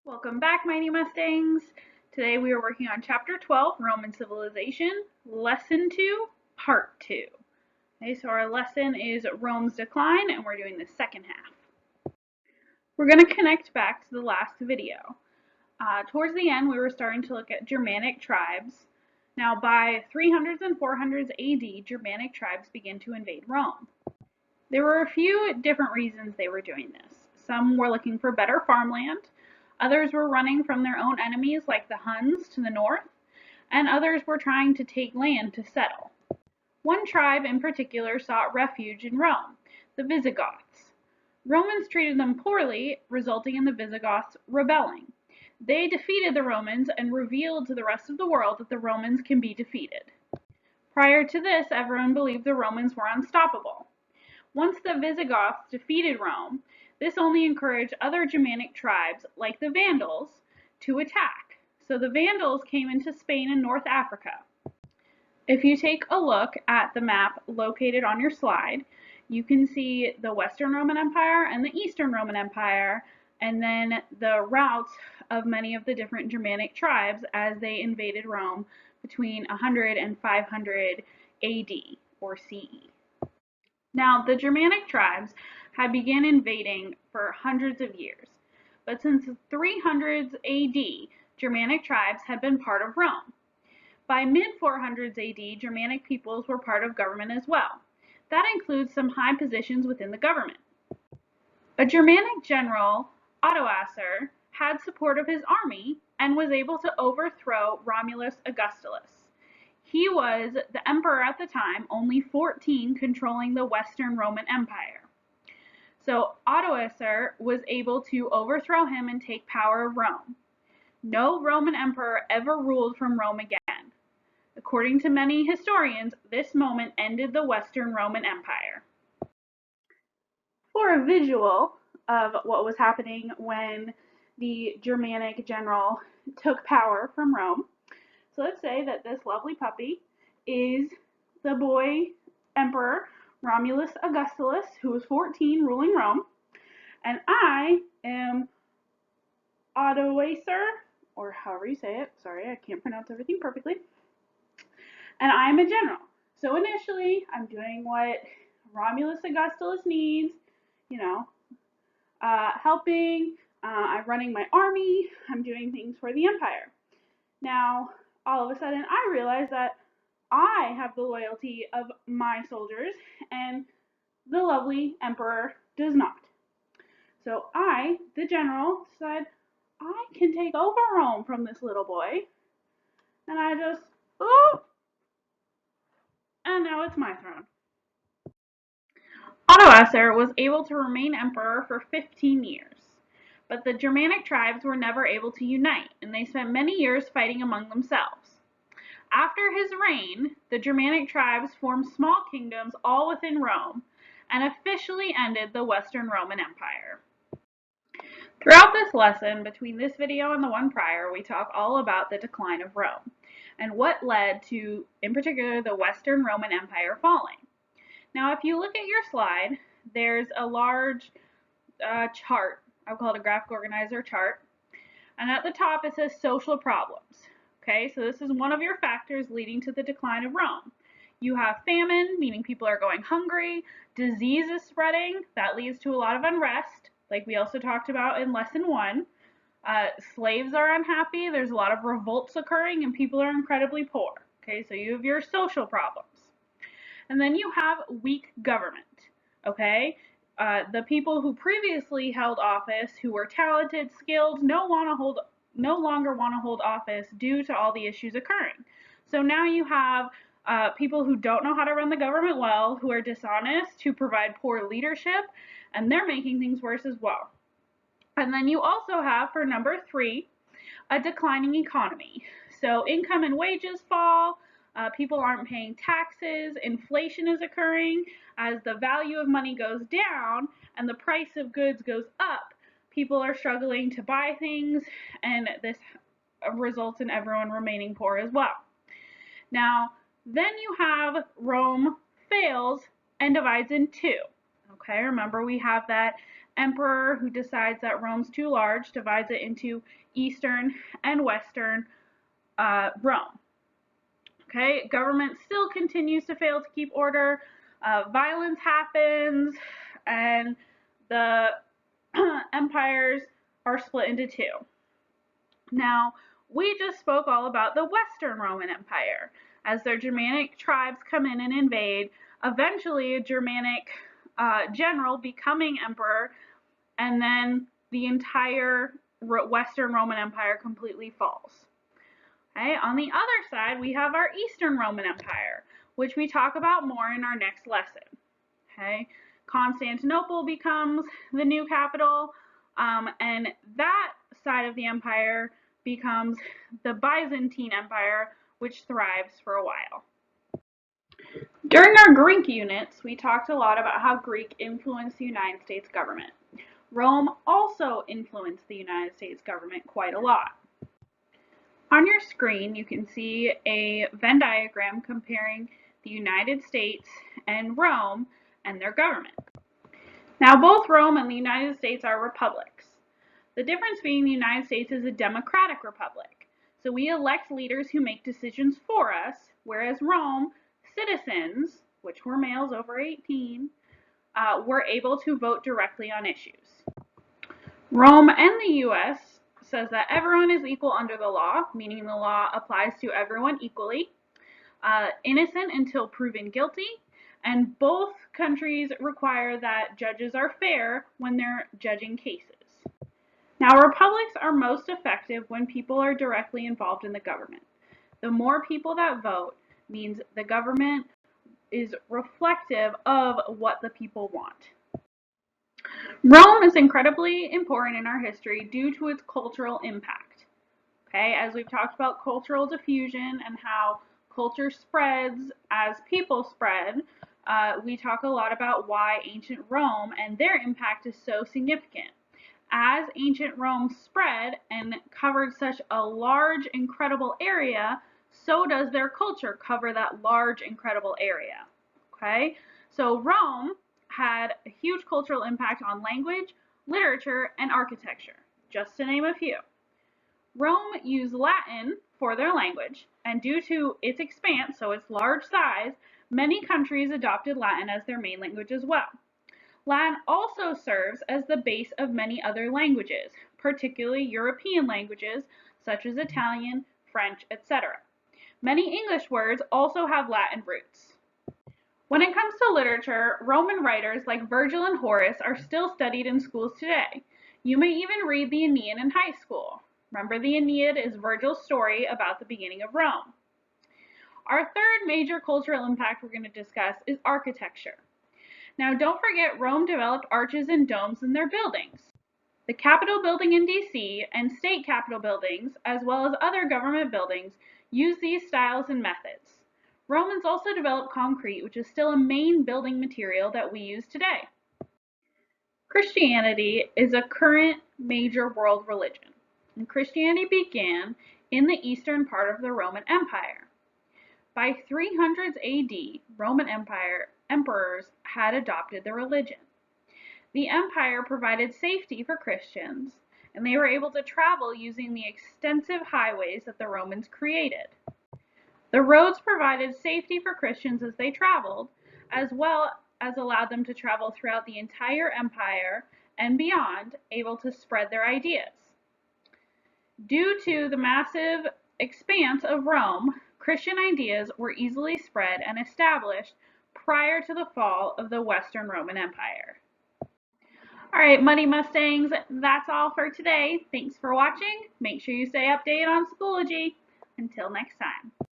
Welcome back, Mighty Mustangs. Today we are working on Chapter 12, Roman Civilization, Lesson 2, Part 2. Okay, so our lesson is Rome's decline, and we're doing the second half. We're going to connect back to the last video. Towards the end, we were starting to look at Germanic tribes. Now, by 300s and 400s AD, Germanic tribes began to invade Rome. There were a few different reasons they were doing this. Some were looking for better farmland. Others were running from their own enemies like the Huns to the north, and others were trying to take land to settle. One tribe in particular sought refuge in Rome, the Visigoths. Romans treated them poorly, resulting in the Visigoths rebelling. They defeated the Romans and revealed to the rest of the world that the Romans can be defeated. Prior to this, everyone believed the Romans were unstoppable. Once the Visigoths defeated Rome, this only encouraged other Germanic tribes, like the Vandals, to attack. So the Vandals came into Spain and North Africa. If you take a look at the map located on your slide, you can see the Western Roman Empire and the Eastern Roman Empire, and then the routes of many of the different Germanic tribes as they invaded Rome between 100 and 500 AD or CE. Now, the Germanic tribes had begun invading for hundreds of years, but since the 300s AD, Germanic tribes had been part of Rome. By mid-400s AD, Germanic peoples were part of government as well. That includes some high positions within the government. A Germanic general, Odoacer, had support of his army and was able to overthrow Romulus Augustus. He was the emperor at the time, only 14, controlling the Western Roman Empire. So Odoacer was able to overthrow him and take power of Rome. No Roman emperor ever ruled from Rome again. According to many historians, this moment ended the Western Roman Empire. For a visual of what was happening when the Germanic general took power from Rome, so let's say that this lovely puppy is the boy emperor Romulus Augustus, who was 14, ruling Rome, and I am Odoacer, or however you say it. Sorry, I can't pronounce everything perfectly. And I'm a general. So initially, I'm doing what Romulus Augustus needs, helping, I'm running my army, I'm doing things for the empire. Now, all of a sudden, I realize that I have the loyalty of my soldiers, and the lovely emperor does not. So I, the general, said, I can take over Rome from this little boy. And I just, and now it's my throne. Odoacer was able to remain emperor for 15 years. But the Germanic tribes were never able to unite, and they spent many years fighting among themselves. After his reign, the Germanic tribes formed small kingdoms all within Rome and officially ended the Western Roman Empire. Throughout this lesson, between this video and the one prior, we talk all about the decline of Rome and what led to, in particular, the Western Roman Empire falling. Now, if you look at your slide, there's a large chart. I'll call it a graphic organizer chart. And at the top, it says social problems. Okay, so this is one of your factors leading to the decline of Rome. You have famine, meaning people are going hungry. Disease is spreading. That leads to a lot of unrest, like we also talked about in lesson 1. Slaves are unhappy. There's a lot of revolts occurring, and people are incredibly poor. Okay, so you have your social problems. And then you have weak government. Okay, the people who previously held office, who were talented, skilled, no longer want to hold office due to all the issues occurring. So now you have people who don't know how to run the government well, who are dishonest, who provide poor leadership, and they're making things worse as well. And then you also have, for number 3, a declining economy. So income and wages fall, people aren't paying taxes, inflation is occurring. As the value of money goes down and the price of goods goes up, people are struggling to buy things, and this results in everyone remaining poor as well. Now, then you have Rome fails and divides in 2. Okay, remember we have that emperor who decides that Rome's too large divides it into Eastern and Western Rome. Okay, government still continues to fail to keep order. Violence happens, and the empires are split into two. Now, we just spoke all about the Western Roman Empire. As their Germanic tribes come in and invade, eventually a Germanic general becoming emperor, and then the entire Western Roman Empire completely falls. Okay, on the other side, we have our Eastern Roman Empire, which we talk about more in our next lesson. Okay, Constantinople becomes the new capital, and that side of the empire becomes the Byzantine Empire, which thrives for a while. During our Greek units, we talked a lot about how Greek influenced the United States government. Rome also influenced the United States government quite a lot. On your screen, you can see a Venn diagram comparing the United States and Rome and their government. Now, both Rome and the United States are republics. The difference being the United States is a democratic republic. So we elect leaders who make decisions for us, whereas Rome, citizens, which were males over 18, were able to vote directly on issues. Rome and the U.S. says that everyone is equal under the law, meaning the law applies to everyone equally, innocent until proven guilty, and both countries require that judges are fair when they're judging cases. Now, republics are most effective when people are directly involved in the government. The more people that vote means the government is reflective of what the people want. Rome is incredibly important in our history due to its cultural impact. Okay, as we've talked about cultural diffusion and how culture spreads as people spread, we talk a lot about why ancient Rome and their impact is so significant. As ancient Rome spread and covered such a large, incredible area, so does their culture cover that large, incredible area. Okay, so Rome had a huge cultural impact on language, literature, and architecture, just to name a few. Rome used Latin for their language, and due to its expanse, so its large size, many countries adopted Latin as their main language as well. Latin also serves as the base of many other languages, particularly European languages such as Italian, French, etc. Many English words also have Latin roots. When it comes to literature, Roman writers like Virgil and Horace are still studied in schools today. You may even read the Aeneid in high school. Remember, the Aeneid is Virgil's story about the beginning of Rome. Our third major cultural impact we're going to discuss is architecture. Now, don't forget, Rome developed arches and domes in their buildings. The Capitol building in DC and state capitol buildings, as well as other government buildings, use these styles and methods. Romans also developed concrete, which is still a main building material that we use today. Christianity is a current major world religion, and Christianity began in the eastern part of the Roman Empire. By 300s AD, Roman emperors had adopted the religion. The empire provided safety for Christians, and they were able to travel using the extensive highways that the Romans created. The roads provided safety for Christians as they traveled, as well as allowed them to travel throughout the entire empire and beyond, able to spread their ideas. Due to the massive expanse of Rome, Christian ideas were easily spread and established prior to the fall of the Western Roman Empire. All right, Muddy Mustangs, that's all for today. Thanks for watching. Make sure you stay updated on Schoology. Until next time.